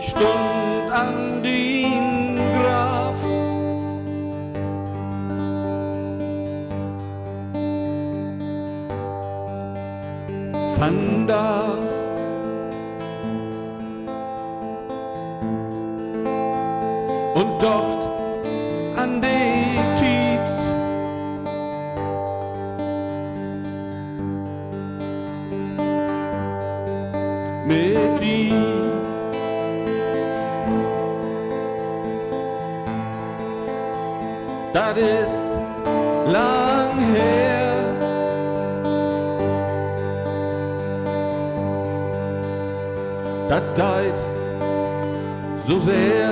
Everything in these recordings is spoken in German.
Ich stund an den Graf. Van da und dort an die Tiet mit die das ist lang her. Das deit so sehr.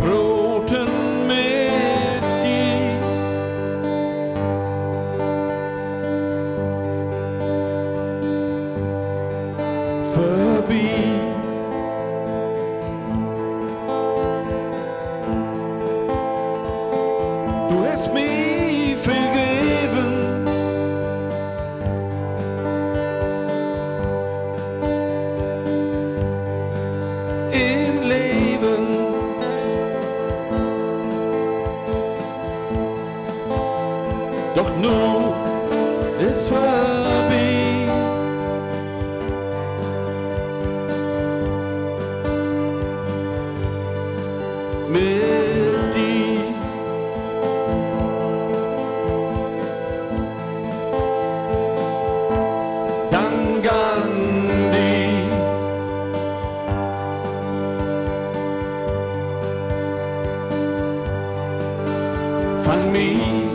Broten mit die vorbei. Du hast mich vergeben. Im Leben. Doch nun ist vorbei. Mit die dann Gandhi. Fang mich